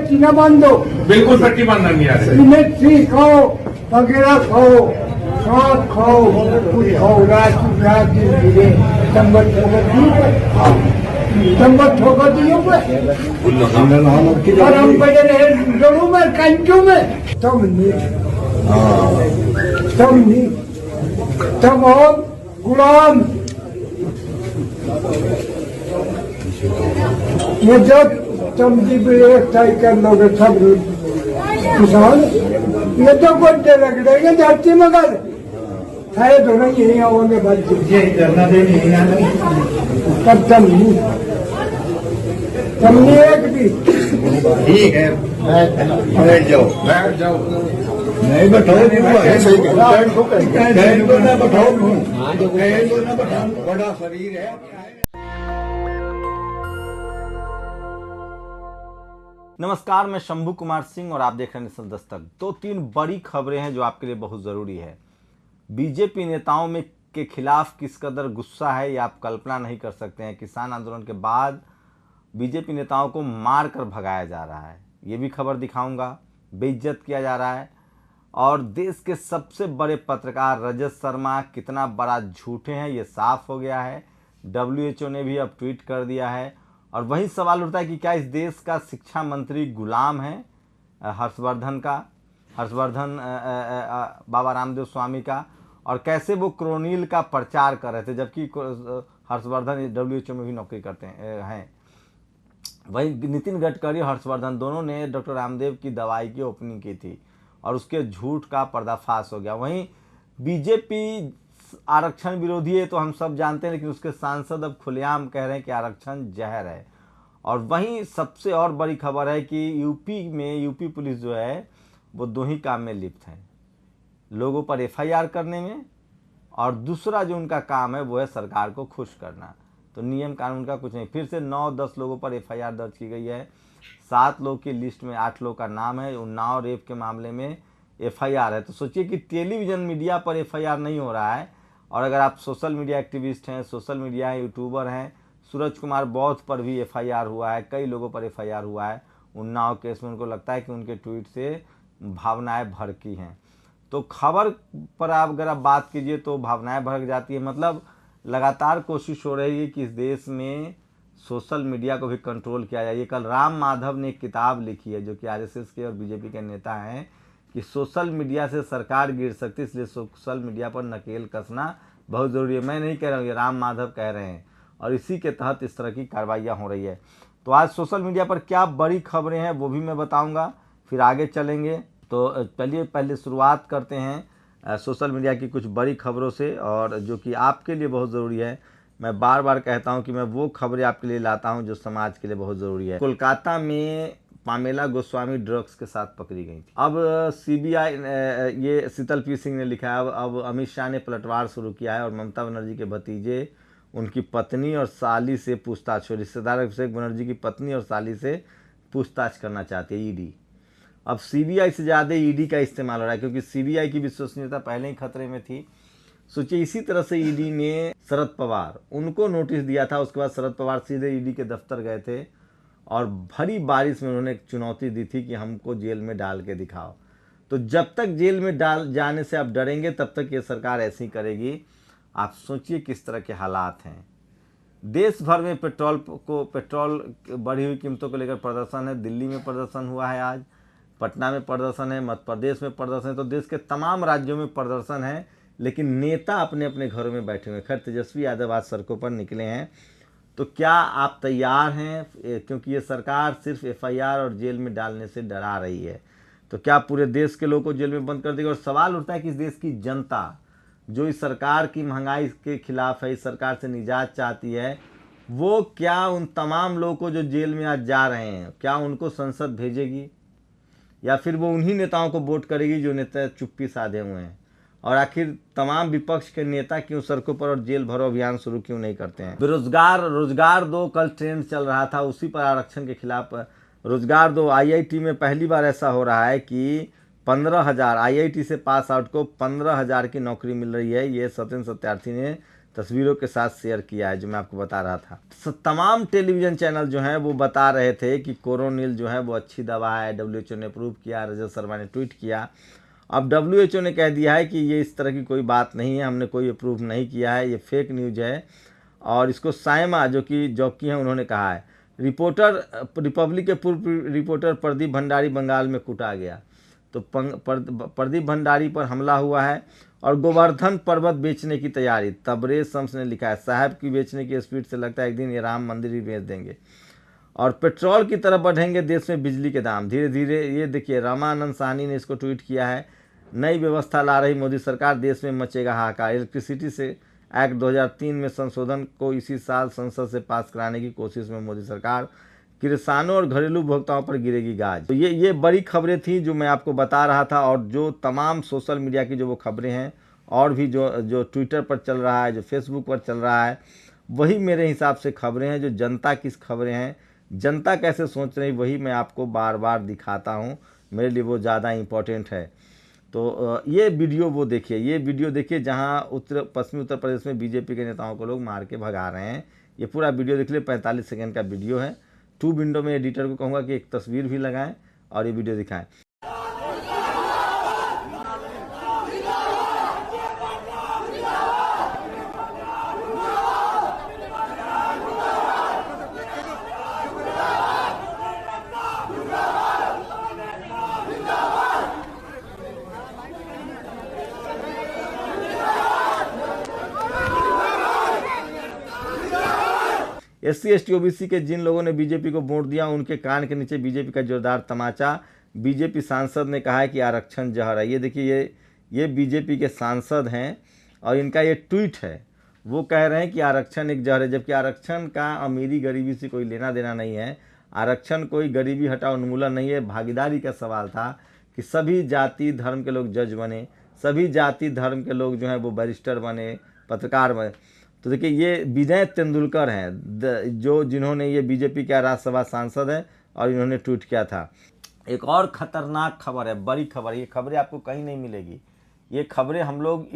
चीना बांध दो, बिल्कुल पट्टी बांधना नहीं आ रही। सीमेंट खाओ, वगैरह खाओ, साथ खाओ, कुछ खाओ, रात धीरे संबत ठोकर दियो और हम बजे रहे जरूर में कंचों में तुम नहीं तुम हो गुलाम। ये जब तुम जी भी एक तय कर लोगे सब किसान, ये तो गोटे लग रहेंगे धरती मगर है दोनों यही आओगे बच्चे करना देने तब तुम एक भी ठीक है बैठ जाओ नहीं बैठाओ बड़ा शरीर है। नमस्कार, मैं शंभू कुमार सिंह और आप देख रहे हैं नेशनल दस्तक। दो तीन बड़ी खबरें हैं जो आपके लिए बहुत ज़रूरी है। बीजेपी नेताओं में के खिलाफ किस कदर गुस्सा है ये आप कल्पना नहीं कर सकते हैं। किसान आंदोलन के बाद बीजेपी नेताओं को मार कर भगाया जा रहा है, ये भी खबर दिखाऊंगा। बेइज्जत किया जा रहा है और देश के सबसे बड़े पत्रकार रजत शर्मा कितना बड़ा झूठे हैं ये साफ हो गया है। WHO ने भी अब ट्वीट कर दिया है और वही सवाल उठता है कि क्या इस देश का शिक्षा मंत्री गुलाम है हर्षवर्धन बाबा रामदेव स्वामी का, और कैसे वो क्रोनिल का प्रचार कर रहे थे जबकि हर्षवर्धन WHO में भी नौकरी करते हैं। वही नितिन गडकरी हर्षवर्धन दोनों ने डॉक्टर रामदेव की दवाई की ओपनिंग की थी और उसके झूठ का पर्दाफाश हो गया। वहीं बीजेपी आरक्षण विरोधी है तो हम सब जानते हैं, लेकिन उसके सांसद अब खुलेआम कह रहे हैं कि आरक्षण जहर है। और वहीं सबसे और बड़ी खबर है कि यूपी पुलिस जो है वो दो ही काम में लिप्त है, लोगों पर FIR करने में, और दूसरा जो उनका काम है वो है सरकार को खुश करना। तो नियम कानून का कुछ नहीं। फिर से 9-10 लोगों पर FIR दर्ज की गई है। 7 लोग की लिस्ट में 8 लोग का नाम है। उन्नाव रेप के मामले में FIR है। तो सोचिए कि टेलीविज़न मीडिया पर FIR नहीं हो रहा है, और अगर आप सोशल मीडिया एक्टिविस्ट हैं, सोशल मीडिया यूट्यूबर हैं, सूरज कुमार बौद्ध पर भी FIR हुआ है, कई लोगों पर FIR हुआ है उन्नाव केस में। उनको लगता है कि उनके ट्वीट से भावनाएं भड़की हैं। तो खबर पर आप अगर आप बात कीजिए तो भावनाएं भड़क जाती है। मतलब लगातार कोशिश हो रही है कि इस देश में सोशल मीडिया को भी कंट्रोल किया जाए। ये कल राम माधव ने एक किताब लिखी है जो कि RSS के और BJP के नेता हैं कि सोशल मीडिया से सरकार गिर सकती है, इसलिए सोशल मीडिया पर नकेल कसना बहुत ज़रूरी है। मैं नहीं कह रहा हूँ, ये राम माधव कह रहे हैं और इसी के तहत इस तरह की कार्रवाइयाँ हो रही है। तो आज सोशल मीडिया पर क्या बड़ी खबरें हैं वो भी मैं बताऊँगा, फिर आगे चलेंगे। तो पहले शुरुआत करते हैं सोशल मीडिया की कुछ बड़ी खबरों से, और जो कि आपके लिए बहुत ज़रूरी है। मैं बार बार कहता हूं कि मैं वो खबरें आपके लिए लाता हूं जो समाज के लिए बहुत ज़रूरी है। कोलकाता में पामेला गोस्वामी ड्रग्स के साथ पकड़ी गई थी। अब CBI ये शीतल P सिंह ने लिखा है, अब अमित शाह ने पलटवार शुरू किया है और ममता बनर्जी के भतीजे, उनकी पत्नी और साली से पूछताछ। रिश्तेदार अभिषेक बनर्जी की पत्नी और साली से पूछताछ करना चाहती है ED। अब CBI से ज़्यादा ED का इस्तेमाल हो रहा है क्योंकि CBI की विश्वसनीयता पहले ही खतरे में थी। सोचिए, इसी तरह से ED ने शरद पवार उनको नोटिस दिया था, उसके बाद शरद पवार सीधे ED के दफ्तर गए थे और भरी बारिश में उन्होंने एक चुनौती दी थी कि हमको जेल में डाल के दिखाओ। तो जब तक जेल में डाल जाने से आप डरेंगे तब तक ये सरकार ऐसी ही करेगी। आप सोचिए किस तरह के हालात हैं। देश भर में पेट्रोल बढ़ी हुई कीमतों को लेकर प्रदर्शन है। दिल्ली में प्रदर्शन हुआ है, आज पटना में प्रदर्शन है, मध्य प्रदेश में प्रदर्शन है। तो देश के तमाम राज्यों में प्रदर्शन है, लेकिन नेता अपने अपने घरों में बैठे हुए। खैर, तेजस्वी यादव आज सड़कों पर निकले हैं। तो क्या आप तैयार हैं? क्योंकि ये सरकार सिर्फ FIR और जेल में डालने से डरा रही है, तो क्या पूरे देश के लोगों को जेल में बंद कर देगी? और सवाल उठता है कि इस देश की जनता जो इस सरकार की महंगाई के खिलाफ है, इस सरकार से निजात चाहती है, वो क्या उन तमाम लोगों को जो जेल में आज जा रहे हैं, क्या उनको संसद भेजेगी, या फिर वो उन्हीं नेताओं को वोट करेगी जो नेता चुप्पी साधे हुए हैं? और आखिर तमाम विपक्ष के नेता क्यों सड़कों पर और जेल भरो अभियान शुरू क्यों नहीं करते हैं? रोजगार दो कल ट्रेंड चल रहा था, उसी पर आरक्षण के खिलाफ रोजगार दो। आईआईटी में पहली बार ऐसा हो रहा है कि 15,000 आईआईटी से पास आउट को 15,000 की नौकरी मिल रही है। ये सत्येंद्र सत्यार्थी ने तस्वीरों के साथ शेयर किया है, जो मैं आपको बता रहा था। तमाम टेलीविजन चैनल जो हैं वो बता रहे थे कि कोरोनिल जो है वो अच्छी दवा है, डब्ल्यूएचओ ने अप्रूव किया, रजत शर्मा ने ट्वीट किया। अब डब्ल्यूएचओ ने कह दिया है कि ये इस तरह की कोई बात नहीं है, हमने कोई अप्रूव नहीं किया है, ये फेक न्यूज है। और इसको साइमा जो कि जॉकी हैं उन्होंने कहा है। रिपब्लिक के पूर्व रिपोर्टर प्रदीप भंडारी बंगाल में कूटा गया। तो प्रदीप भंडारी पर हमला हुआ है। और गोवर्धन पर्वत बेचने की तैयारी, तबरेज शम्स ने लिखा है, साहब की बेचने की स्पीड से लगता है एक दिन ये राम मंदिर ही बेच देंगे। और पेट्रोल की तरफ बढ़ेंगे देश में बिजली के दाम धीरे धीरे। ये देखिए रामानंद साहनी ने इसको ट्वीट किया है। नई व्यवस्था ला रही मोदी सरकार, देश में मचेगा हाहाकार। इलेक्ट्रिसिटी से एक्ट 2003 में संशोधन को इसी साल संसद से पास कराने की कोशिश में मोदी सरकार। किसानों और घरेलू उपभोक्ताओं पर गिरेगी गाज। तो ये बड़ी खबरें थी जो मैं आपको बता रहा था। और जो तमाम सोशल मीडिया की जो वो खबरें हैं और भी जो ट्विटर पर चल रहा है, जो फेसबुक पर चल रहा है, वही मेरे हिसाब से खबरें हैं। जो जनता की खबरें हैं, जनता कैसे सोच रही, वही मैं आपको बार बार दिखाता हूँ। मेरे लिए वो ज़्यादा इम्पोर्टेंट है। तो ये वीडियो वो देखिए, ये वीडियो देखिए जहाँ पश्चिमी उत्तर प्रदेश में बीजेपी के नेताओं को लोग मार के भगा रहे हैं। ये पूरा वीडियो देख लिए, 45 सेकंड का वीडियो है। 2 विंडो में एडिटर को कहूँगा कि एक तस्वीर भी लगाएं और ये वीडियो दिखाएं। SC ST OBC के जिन लोगों ने बीजेपी को वोट दिया, उनके कान के नीचे बीजेपी का जोरदार तमाचा। बीजेपी सांसद ने कहा है कि आरक्षण जहर है। ये देखिए, ये बीजेपी के सांसद हैं और इनका ये ट्वीट है। वो कह रहे हैं कि आरक्षण एक जहर है, जबकि आरक्षण का अमीरी गरीबी से कोई लेना देना नहीं है। आरक्षण कोई गरीबी हटाओ उन्मूलन नहीं है। भागीदारी का सवाल था कि सभी जाति धर्म के लोग जज बने, सभी जाति धर्म के लोग जो हैं वो बैरिस्टर बने, पत्रकार बने। तो देखिए, ये विजय तेंदुलकर हैं जिन्होंने, ये बीजेपी का राज्यसभा सांसद है और इन्होंने ट्वीट किया था। एक और खतरनाक खबर है, बड़ी खबर। ये खबरें आपको कहीं नहीं मिलेगी। ये खबरें हम लोग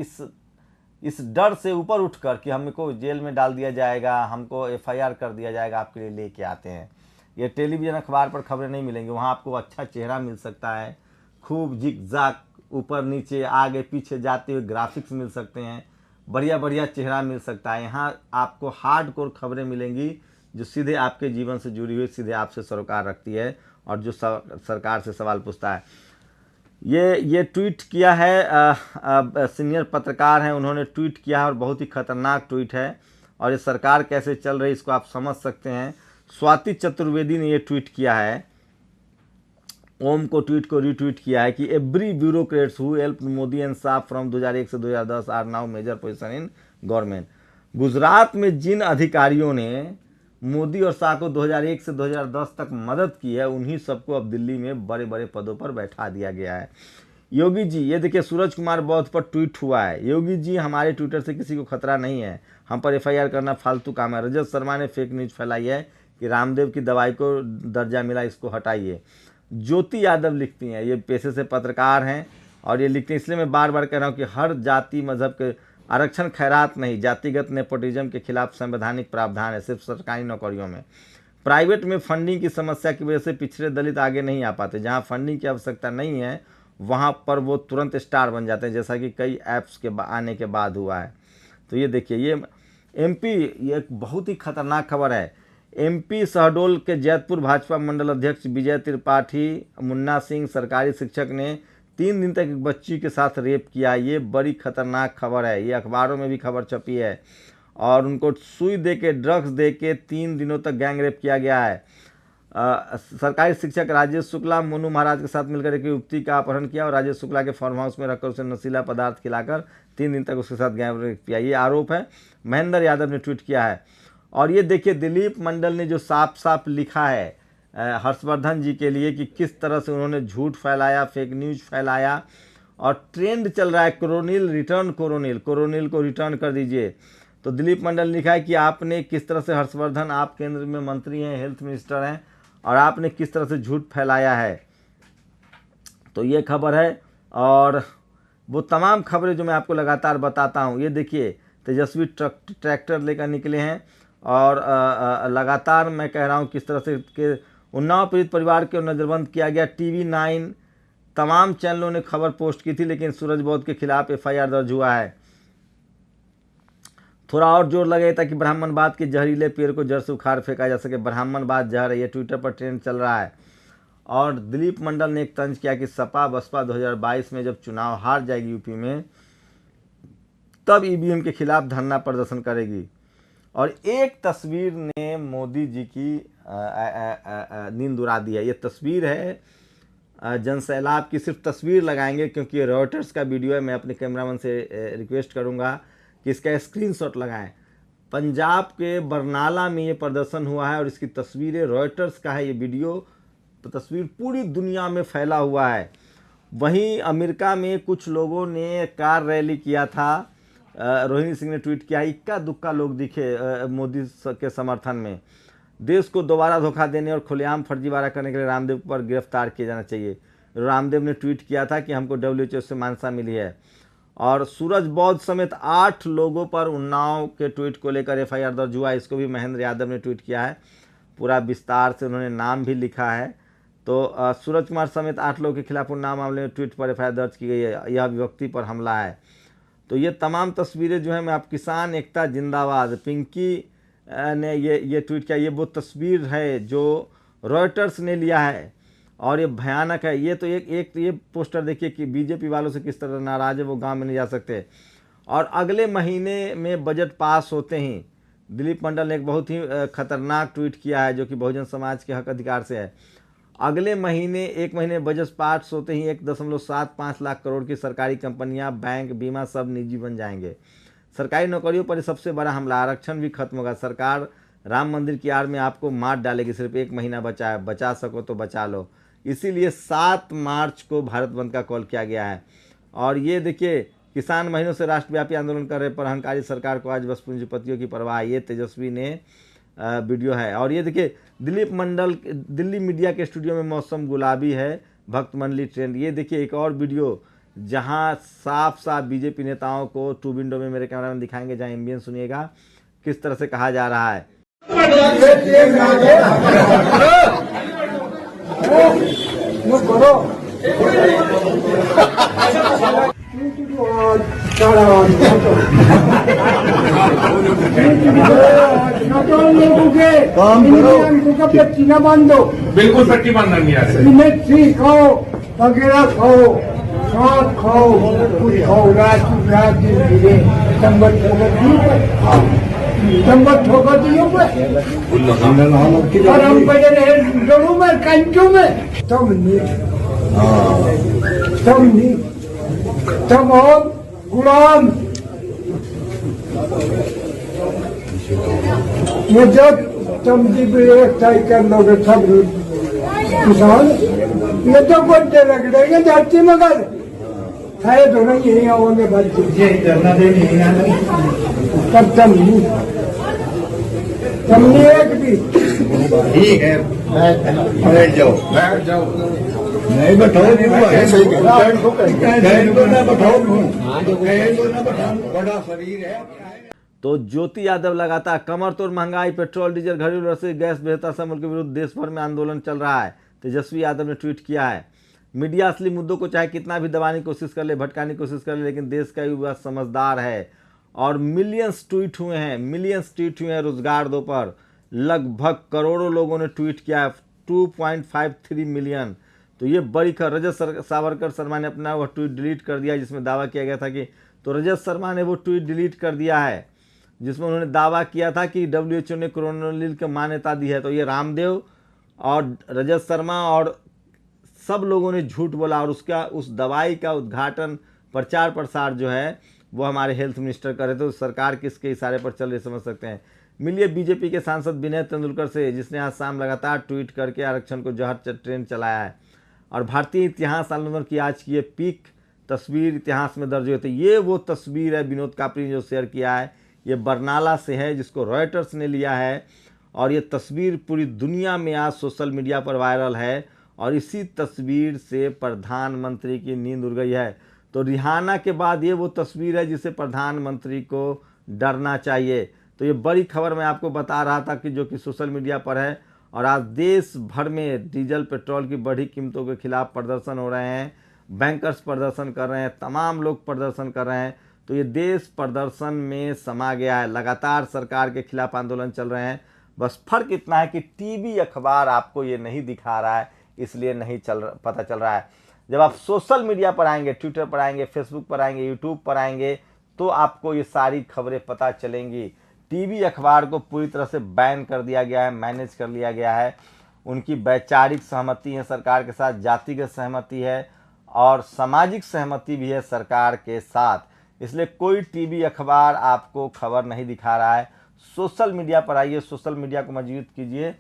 इस डर से ऊपर उठकर कि हमको जेल में डाल दिया जाएगा, हमको FIR कर दिया जाएगा, आपके लिए लेके आते हैं। ये टेलीविज़न अखबार पर खबरें नहीं मिलेंगी। वहाँ आपको अच्छा चेहरा मिल सकता है, खूब जिगजाग ऊपर नीचे आगे पीछे जाते हुए ग्राफिक्स मिल सकते हैं, बढ़िया बढ़िया चेहरा मिल सकता है। यहाँ आपको हार्डकोर खबरें मिलेंगी जो सीधे आपके जीवन से जुड़ी हुई, सीधे आपसे सरोकार रखती है और जो सरकार से सवाल पूछता है। ये ट्वीट किया है, सीनियर पत्रकार हैं, उन्होंने ट्वीट किया है और बहुत ही खतरनाक ट्वीट है। और ये सरकार कैसे चल रही इसको आप समझ सकते हैं। स्वाति चतुर्वेदी ने ये ट्वीट किया है, ओम को ट्वीट को रीट्वीट किया है कि every bureaucrats who help Modi and Shah from 2001 से 2010 are now major position in government. Gujarat में जिन अधिकारियों ने मोदी और शाह को 2001 से 2010 तक मदद की है, उन्हीं सबको अब दिल्ली में बड़े बड़े पदों पर बैठा दिया गया है। योगी जी, ये देखिए सूरज कुमार बौद्ध पर ट्वीट हुआ है, योगी जी हमारे ट्विटर से किसी को खतरा नहीं है, हम पर FIR करना फालतू काम है। रजत शर्मा ने फेक न्यूज फैलाई है कि रामदेव की दवाई को दर्जा मिला, इसको हटाइए। ज्योति यादव लिखती हैं, ये पेशे से पत्रकार हैं और ये लिखते हैं, इसलिए मैं बार बार कह रहा हूँ कि हर जाति मजहब के आरक्षण खैरात नहीं, जातिगत नेपोटिज्म के खिलाफ संवैधानिक प्रावधान है, सिर्फ सरकारी नौकरियों में। प्राइवेट में फंडिंग की समस्या की वजह से पिछड़े दलित आगे नहीं आ पाते। जहाँ फंडिंग की आवश्यकता नहीं है वहाँ पर वो तुरंत स्टार बन जाते हैं, जैसा कि कई ऐप्स के आने के बाद हुआ है। तो ये देखिए, ये MP, ये एक बहुत ही खतरनाक खबर है। MP शहडोल के जैतपुर भाजपा मंडल अध्यक्ष विजय त्रिपाठी मुन्ना सिंह सरकारी शिक्षक ने 3 दिन तक एक बच्ची के साथ रेप किया। ये बड़ी खतरनाक खबर है, ये अखबारों में भी खबर छपी है। और उनको सुई दे के, ड्रग्स दे के 3 दिनों तक गैंग रेप किया गया है। सरकारी शिक्षक राजेश शुक्ला मोनू महाराज के साथ मिलकर एक युवती का अपहरण किया और राजेश शुक्ला के फार्म हाउस में रखकर उसे नशीला पदार्थ खिलाकर 3 दिन तक उसके साथ गैंग रेप किया, ये आरोप है। महेंद्र यादव ने ट्वीट किया है। और ये देखिए, दिलीप मंडल ने जो साफ साफ लिखा है हर्षवर्धन जी के लिए कि किस तरह से उन्होंने झूठ फैलाया, फेक न्यूज फैलाया। और ट्रेंड चल रहा है कोरोनिल रिटर्न, कोरोनिल को रिटर्न कर दीजिए। तो दिलीप मंडल ने लिखा है कि आपने किस तरह से हर्षवर्धन, आप केंद्र में मंत्री हैं, हेल्थ मिनिस्टर हैं, और आपने किस तरह से झूठ फैलाया है। तो ये खबर है, और वो तमाम खबरें जो मैं आपको लगातार बताता हूँ। ये देखिए, तेजस्वी ट्रैक्टर लेकर निकले हैं, और लगातार मैं कह रहा हूँ किस तरह से कि उन्नाव पीड़ित परिवार को नज़रबंद किया गया। TV9 तमाम चैनलों ने खबर पोस्ट की थी, लेकिन सूरज बौद्ध के खिलाफ FIR दर्ज हुआ है। थोड़ा और जोर लगे ताकि ब्राह्मणवाद के जहरीले पेड़ को जड़ से उखाड़ फेंका जा सके। ब्राह्मणवाद जहर है, ये ट्विटर पर ट्रेंड चल रहा है। और दिलीप मंडल ने एक तंज किया कि सपा बसपा 2022 में जब चुनाव हार जाएगी यूपी में, तब EVM के खिलाफ धरना प्रदर्शन करेगी। और एक तस्वीर ने मोदी जी की नींद उड़ा दी है। ये तस्वीर है जनसैलाब की, सिर्फ तस्वीर लगाएंगे क्योंकि ये रॉयटर्स का वीडियो है। मैं अपने कैमरामैन से रिक्वेस्ट करूंगा कि इसका स्क्रीनशॉट लगाएं। पंजाब के बरनाला में ये प्रदर्शन हुआ है और इसकी तस्वीरें रॉयटर्स का है। ये वीडियो तस्वीर पूरी दुनिया में फैला हुआ है। वहीं अमेरिका में कुछ लोगों ने कार रैली किया था। रोहिणी सिंह ने ट्वीट किया, इक्का दुक्का लोग दिखे मोदी के समर्थन में। देश को दोबारा धोखा देने और खुलेआम फर्जीवाड़ा करने के लिए रामदेव पर गिरफ्तार किया जाना चाहिए। रामदेव ने ट्वीट किया था कि हमको WHO से मान्यता मिली है। और सूरज बौद्ध समेत 8 लोगों पर उन्नाव के ट्वीट को लेकर FIR दर्ज हुआ। इसको भी महेंद्र यादव ने ट्वीट किया है, पूरा विस्तार से उन्होंने नाम भी लिखा है। तो सूरज कुमार समेत 8 लोगों के खिलाफ उन्नाव मामले में ट्वीट पर FIR दर्ज की गई है। यह विभक्ति पर हमला है। तो ये तमाम तस्वीरें जो है, मैं आप किसान एकता जिंदाबाद, पिंकी ने ये ट्वीट किया। ये वो तस्वीर है जो रॉयटर्स ने लिया है और ये भयानक है। ये तो एक ये पोस्टर देखिए कि बीजेपी वालों से किस तरह नाराज है, वो गांव में नहीं जा सकते। और अगले महीने में बजट पास होते ही दिलीप मंडल ने एक बहुत ही खतरनाक ट्वीट किया है, जो कि बहुजन समाज के हक अधिकार से है। अगले महीने 1 महीने बजट पास होते ही 1.75 लाख करोड़ की सरकारी कंपनियां, बैंक, बीमा सब निजी बन जाएंगे। सरकारी नौकरियों पर सबसे बड़ा हमला, आरक्षण भी खत्म होगा। सरकार राम मंदिर की आड़ में आपको मार डालेगी। सिर्फ 1 महीना बचा है, बचा सको तो बचा लो। इसीलिए 7 मार्च को भारत बंद का कॉल किया गया है। और ये देखिए, किसान महीनों से राष्ट्रव्यापी आंदोलन कर रहे पर अहंकारी सरकार को आज बस पूंजीपतियों की परवाह। ये तेजस्वी ने वीडियो है। और ये देखिए, दिलीप मंडल दिल्ली मीडिया के स्टूडियो में मौसम गुलाबी है, भक्त मंडली ट्रेंड। ये देखिए एक और वीडियो जहां साफ साफ बीजेपी नेताओं को टू विंडो में मेरे कैमरामैन दिखाएंगे, जहां एम्बियन सुनिएगा किस तरह से कहा जा रहा है। चीना बांध दो, बिल्कुल पट्टी बांधना नहीं आ रही। मिर्ची खाओ, वगैरह खाओ, साग खाओ, कुछ खाओ, रात दिन धीरे संबत ठोकर दियो और हम बजे रहे जरूर में कंचू में तुम हो गुलाम। ये जब तुम एकता कर लोगे सब किसान, ये तो बड़े लग रहे हैं धरती मगर है तो नहीं, यही आओगे बच्चे तब तुम एक भी ठीक है, बैठ जाओ, बैठ जाओ। नहीं बैठाओ, बड़ा शरीर है। तो ज्योति यादव लगातार कमर तोड़ महंगाई, पेट्रोल डीजल, घरेलू रसोई गैस बेहतर समूल के विरुद्ध देश भर में आंदोलन चल रहा है। तेजस्वी यादव ने ट्वीट किया है, मीडिया असली मुद्दों को चाहे कितना भी दबाने की कोशिश कर ले, भटकाने की कोशिश कर ले, लेकिन देश का युवा समझदार है। और मिलियंस ट्वीट हुए हैं रोजगार दो पर। लगभग करोड़ों लोगों ने ट्वीट किया है, 2.53 मिलियन। तो ये बड़ी खबर। रजत सावरकर शर्मा ने अपना वह ट्वीट डिलीट कर दिया जिसमें दावा किया गया था कि, तो रजत शर्मा ने वो ट्वीट डिलीट कर दिया है जिसमें उन्होंने दावा किया था कि WHO ने क्रोनोलिल को मान्यता दी है। तो ये रामदेव और रजत शर्मा और सब लोगों ने झूठ बोला, और उस दवाई का उद्घाटन प्रचार प्रसार जो है वो हमारे हेल्थ मिनिस्टर कर रहे थे। तो सरकार किसके इशारे पर चल रही समझ सकते हैं। मिलिए बीजेपी के सांसद विनय तेंदुलकर से, जिसने आज शाम लगातार ट्वीट करके आरक्षण को जहर ट्रेन चलाया है। और भारतीय इतिहास आंदोलन की आज की ये पीक तस्वीर इतिहास में दर्ज हुई थी। ये वो तस्वीर है विनोद कापरी ने जो शेयर किया है, ये बरनाला से है, जिसको रॉयटर्स ने लिया है। और ये तस्वीर पूरी दुनिया में आज सोशल मीडिया पर वायरल है और इसी तस्वीर से प्रधानमंत्री की नींद उड़ गई है। तो रिहाना के बाद ये वो तस्वीर है जिसे प्रधानमंत्री को डरना चाहिए। तो ये बड़ी खबर मैं आपको बता रहा था कि जो कि सोशल मीडिया पर है और आज देश भर में डीजल पेट्रोल की बढ़ी कीमतों के खिलाफ प्रदर्शन हो रहे हैं, बैंकर्स प्रदर्शन कर रहे हैं, तमाम लोग प्रदर्शन कर रहे हैं। तो ये देश प्रदर्शन में समा गया है, लगातार सरकार के खिलाफ आंदोलन चल रहे हैं। बस फर्क इतना है कि टीवी अखबार आपको ये नहीं दिखा रहा है, इसलिए नहीं पता चल रहा है। जब आप सोशल मीडिया पर आएंगे, ट्विटर पर आएंगे, फेसबुक पर आएंगे, यूट्यूब पर आएंगे, तो आपको ये सारी खबरें पता चलेंगी। टीवी अखबार को पूरी तरह से बैन कर दिया गया है, मैनेज कर लिया गया है। उनकी वैचारिक सहमति है सरकार के साथ, जातिगत सहमति है और सामाजिक सहमति भी है सरकार के साथ। इसलिए कोई टीवी अखबार आपको खबर नहीं दिखा रहा है। सोशल मीडिया पर आइए, सोशल मीडिया को मजबूत कीजिए,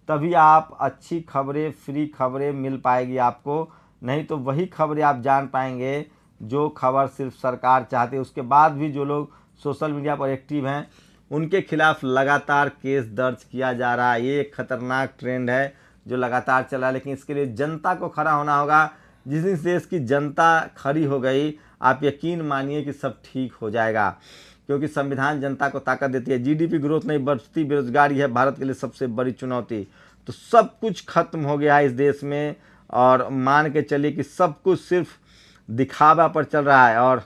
तभी आप अच्छी खबरें, फ्री खबरें मिल पाएगी आपको। नहीं तो वही खबरें आप जान पाएंगे जो खबर सिर्फ सरकार चाहती है। उसके बाद भी जो लोग सोशल मीडिया पर एक्टिव हैं उनके खिलाफ लगातार केस दर्ज किया जा रहा है। ये एक खतरनाक ट्रेंड है जो लगातार चल रहा है, लेकिन इसके लिए जनता को खड़ा होना होगा। जिस दिन देश की जनता खड़ी हो गई, आप यकीन मानिए कि सब ठीक हो जाएगा, क्योंकि संविधान जनता को ताकत देती है। जीडीपी ग्रोथ नहीं, बढ़ती बेरोजगारी है भारत के लिए सबसे बड़ी चुनौती। तो सब कुछ खत्म हो गया है इस देश में और मान के चलिए कि सब कुछ सिर्फ दिखावा पर चल रहा है। और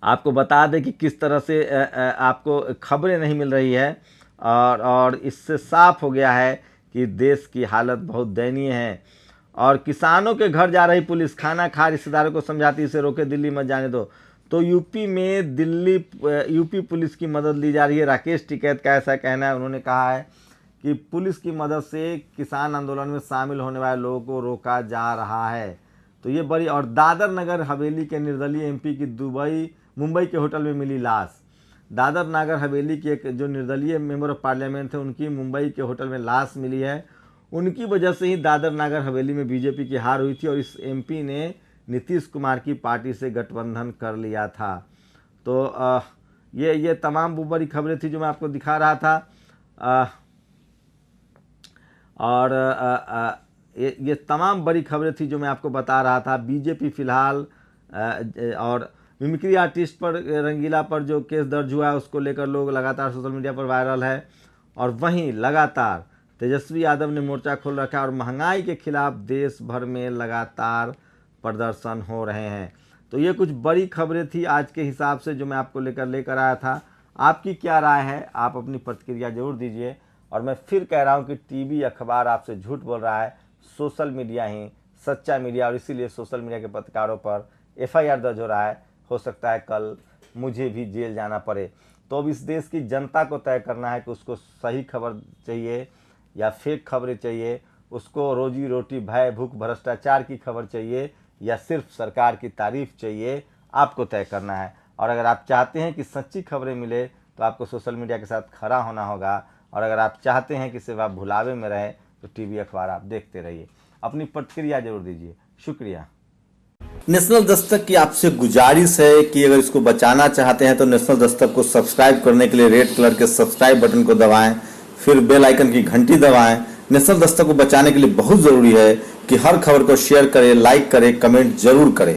आपको बता दें कि किस तरह से आपको खबरें नहीं मिल रही है और इससे साफ हो गया है कि देश की हालत बहुत दयनीय है। और किसानों के घर जा रही पुलिस, खाना खा रिश्तेदारों को समझाती इसे रोके, दिल्ली मत जाने दो। तो यूपी में यूपी पुलिस की मदद ली जा रही है। राकेश टिकैत का ऐसा कहना है, उन्होंने कहा है कि पुलिस की मदद से किसान आंदोलन में शामिल होने वाले लोगों को रोका जा रहा है। तो ये बड़ी। और दादर नगर हवेली के निर्दलीय एमपी की मुंबई के होटल में मिली लाश। दादर नगर हवेली के एक जो निर्दलीय मेंबर ऑफ पार्लियामेंट थे, उनकी मुंबई के होटल में लाश मिली है। उनकी वजह से ही दादर नगर हवेली में बीजेपी की हार हुई थी और इस एमपी ने नीतीश कुमार की पार्टी से गठबंधन कर लिया था। तो ये तमाम वो बड़ी खबरें थी जो मैं आपको दिखा रहा था। और ये तमाम बड़ी खबरें थी जो मैं आपको बता रहा था। बीजेपी फिलहाल और मिमिक्री आर्टिस्ट पर, रंगीला पर जो केस दर्ज हुआ है उसको लेकर लोग लगातार सोशल मीडिया पर वायरल है। और वहीं लगातार तेजस्वी यादव ने मोर्चा खोल रखा है और महंगाई के खिलाफ देश भर में लगातार प्रदर्शन हो रहे हैं। तो ये कुछ बड़ी खबरें थी आज के हिसाब से जो मैं आपको लेकर आया था। आपकी क्या राय है, आप अपनी प्रतिक्रिया जरूर दीजिए। और मैं फिर कह रहा हूँ कि टीवी अखबार आपसे झूठ बोल रहा है, सोशल मीडिया ही सच्चा मीडिया, और इसीलिए सोशल मीडिया के पत्रकारों पर FIR दर्ज हो रहा है। हो सकता है कल मुझे भी जेल जाना पड़े। तो अब इस देश की जनता को तय करना है कि उसको सही खबर चाहिए या फेक खबरें चाहिए, उसको रोजी रोटी, भय, भूख, भ्रष्टाचार की खबर चाहिए या सिर्फ सरकार की तारीफ चाहिए, आपको तय करना है। और अगर आप चाहते हैं कि सच्ची खबरें मिले तो आपको सोशल मीडिया के साथ खड़ा होना होगा। और अगर आप चाहते हैं कि सिर्फ आप भुलावे में रहें तो टीवी अखबार आप देखते रहिए। अपनी प्रतिक्रिया जरूर दीजिए। शुक्रिया। नेशनल दस्तक की आपसे गुजारिश है कि अगर इसको बचाना चाहते हैं तो नेशनल दस्तक को सब्सक्राइब करने के लिए रेड कलर के सब्सक्राइब बटन को दबाएं, फिर बेल आइकन की घंटी दबाएं। नेशनल दस्तक को बचाने के लिए बहुत जरूरी है कि हर खबर को शेयर करें, लाइक करें, कमेंट जरूर करें।